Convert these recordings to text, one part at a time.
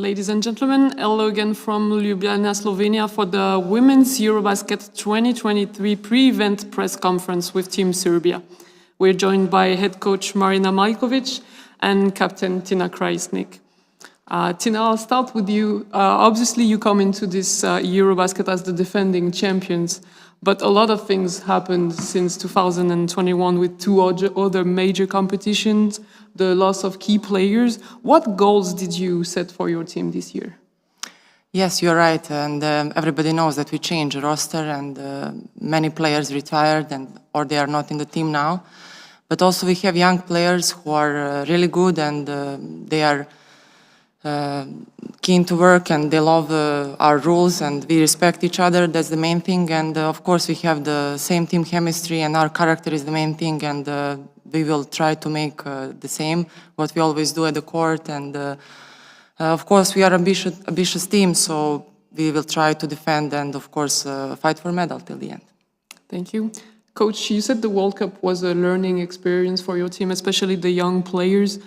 Ladies and gentlemen, hello again from Ljubljana, Slovenia for the Women's EuroBasket 2023 pre-event press conference with Team Serbia. We're joined by head coach Marina Maljkovic and captain Tina Krajisnik. Tina, I'll start with you. Obviously, you come into this EuroBasket as the defending champions, but a lot of things happened since 2021 with two other major competitions, the loss of key players. What goals did you set for your team this year? Yes, you're right, and everybody knows that we changed the roster and many players retired or they are not in the team now. But also we have young players who are really good and they are keen to work and they love our rules and we respect each other. That's the main thing. And of course we have the same team chemistry and our character is the main thing. And we will try to make the same, what we always do at the court. And of course we are ambitious team, so we will try to defend and of course fight for a medal till the end. Thank you. Coach, you said the World Cup was a learning experience for your team, especially the young players.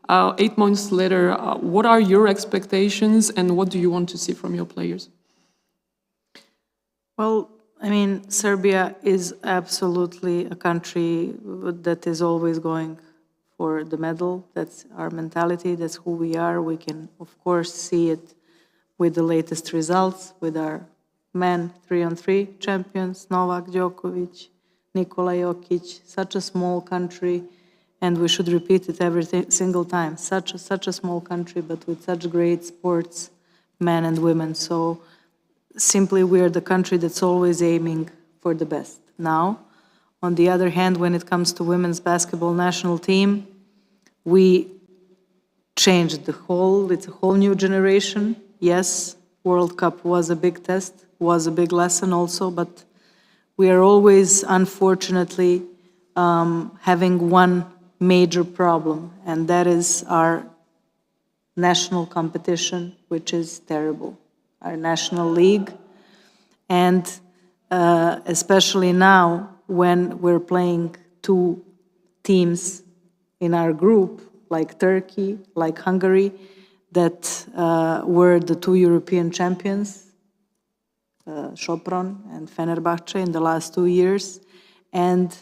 8 months later, what are your expectations and what do you want to see from your players? Well, I mean, Serbia is absolutely a country that is always going for the medal. That's our mentality, that's who we are. We can, of course, see it with the latest results, with our men 3-on-3 champions, Novak Djokovic, Nikola Jokic, such a small country. And we should repeat it every single time. Such a small country, but with such great sports, men and women. So simply we are the country that's always aiming for the best. Now, on the other hand, when it comes to women's basketball national team, we changed it's a whole new generation. Yes, World Cup was a big test, was a big lesson also, but we are always, unfortunately, having one major problem, and that is our national competition, which is terrible, our national league. And especially now, when we're playing two teams in our group, like Turkey, like Hungary, that were the two European champions, Sopron and Fenerbahce in the last 2 years, and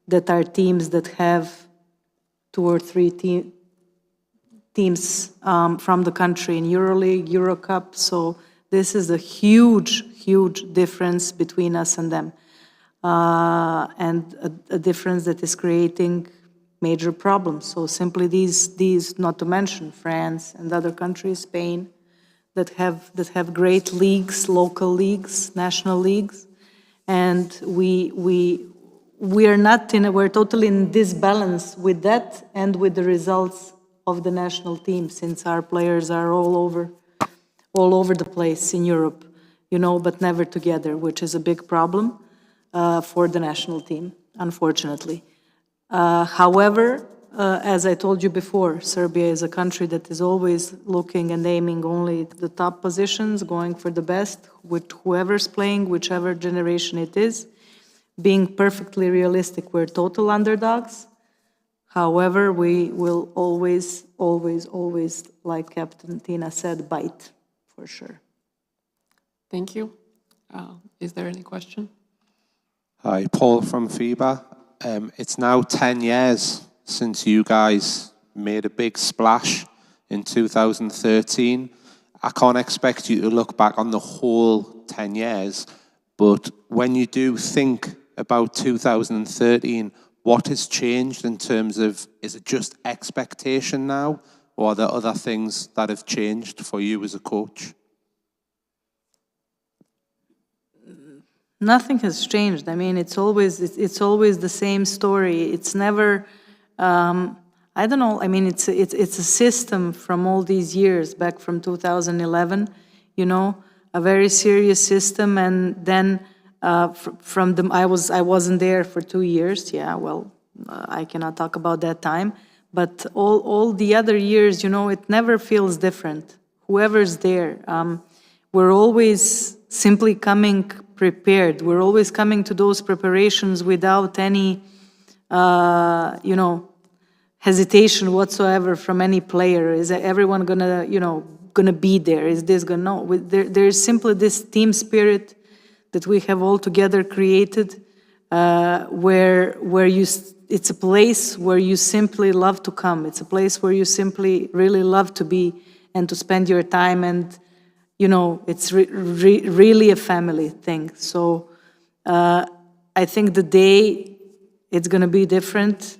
that are teams that have 2 or 3 teams from the country in EuroLeague, EuroCup. So this is a huge, huge difference between us and them. And a difference that is creating major problems. So simply these, not to mention France and other countries, Spain, that have great leagues, local leagues, national leagues. And we're totally in disbalance with that and with the results of the national team, since our players are all over the place in Europe, but never together, which is a big problem for the national team, unfortunately. However, as I told you before, Serbia is a country that is always looking and aiming only the top positions, going for the best with whoever's playing, whichever generation it is. Being perfectly realistic, we're total underdogs. However, we will always, always, always, like Captain Tina said, bite, for sure. Thank you. Is there any question? Hi, Paul from FIBA. It's now 10 years since you guys made a big splash in 2013. I can't expect you to look back on the whole 10 years, but when you do think about 2013, what has changed in terms of, is it just expectation now, or are there other things that have changed for you as a coach? Nothing has changed. I mean, it's always the same story. It's never, I don't know. I mean, it's a system from all these years, back from 2011. A very serious system, and then from the I wasn't there for 2 years. Yeah, well, I cannot talk about that time. But all the other years, it never feels different. Whoever's there, we're always simply coming prepared. We're always coming to those preparations without any, hesitation whatsoever from any player. Is everyone gonna, going to be there? Is this going to, no. There is simply this team spirit that we have all together created, where it's a place where you simply love to come. It's a place where you simply really love to be and to spend your time, and it's really a family thing. So I think the day it's going to be different.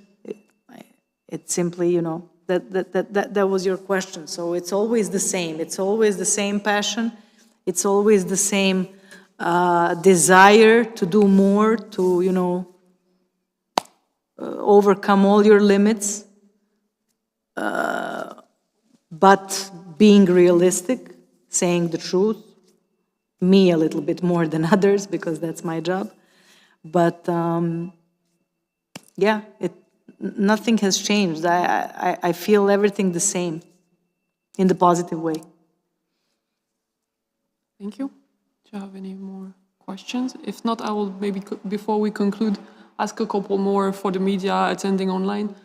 It's simply, that was your question. So it's always the same. It's always the same passion. It's always the same desire to do more, to, overcome all your limits, but being realistic, saying the truth, me a little bit more than others because that's my job. But yeah, nothing has changed. I feel everything the same in the positive way. Thank you. Do you have any more questions? If not, I will maybe, before we conclude, ask a couple more for the media attending online.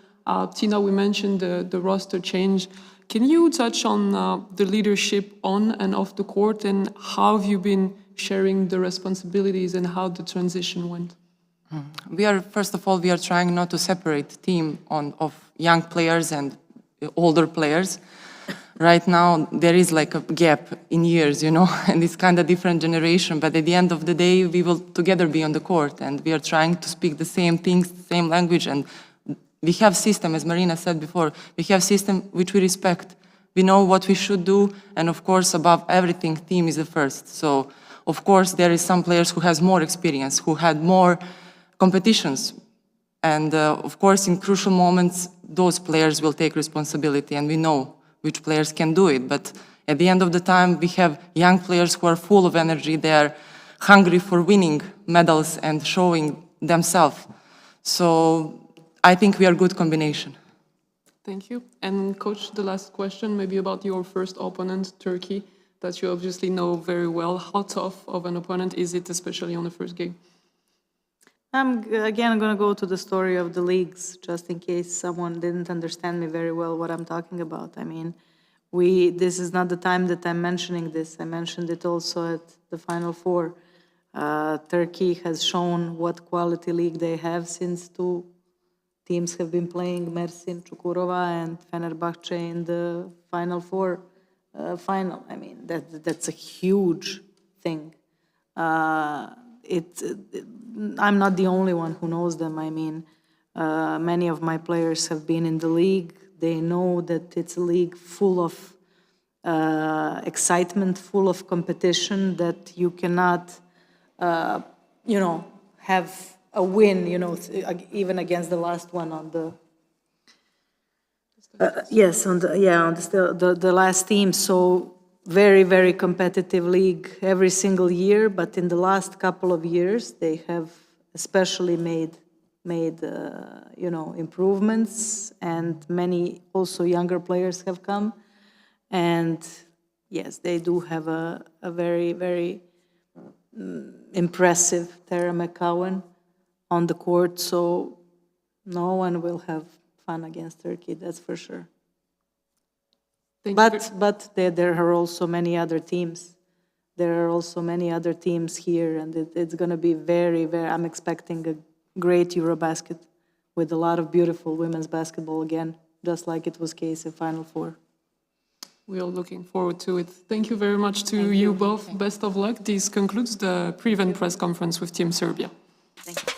Tina, we mentioned the roster change. Can you touch on the leadership on and off the court, and how have you been sharing the responsibilities and how the transition went? First of all, we are trying not to separate team of young players and older players. Right now, there is like a gap in years, and it's kind of different generation, but at the end of the day, we will together be on the court, and we are trying to speak the same things, the same language, and we have system, as Marina said before, we have system which we respect. We know what we should do, and of course, above everything, team is the first. So, of course, there is some players who has more experience, who had more competitions, and of course, in crucial moments, those players will take responsibility, and we know which players can do it. But at the end of the time, we have young players who are full of energy. They are hungry for winning medals and showing themselves. So I think we are a good combination. Thank you. And Coach, the last question, maybe about your first opponent, Turkey, that you obviously know very well. How tough of an opponent is it, especially on the first game? I'm going to go to the story of the leagues, just in case someone didn't understand me very well what I'm talking about. I mean, this is not the time that I'm mentioning this. I mentioned it also at the Final Four. Turkey has shown what quality league they have since two teams have been playing, Mersin, Çukurova, and Fenerbahce in the Final Four final. I mean, that's a huge thing. I'm not the only one who knows them. I mean, many of my players have been in the league. They know that it's a league full of excitement, full of competition, that you cannot, have a win, even against the last one on the... the last team. So very, very competitive league every single year, but in the last couple of years, they have especially made improvements, and many also younger players have come. And yes, they do have a very, very impressive Tara McCowan on the court, so no one will have fun against Turkey, that's for sure. But there are also many other teams. There are also many other teams here, and it's going to be very, very... I'm expecting a great EuroBasket with a lot of beautiful women's basketball again, just like it was case in Final Four. We are looking forward to it. Thank you very much to you both. Best of luck. This concludes the pre-event press conference with Team Serbia. Thank you.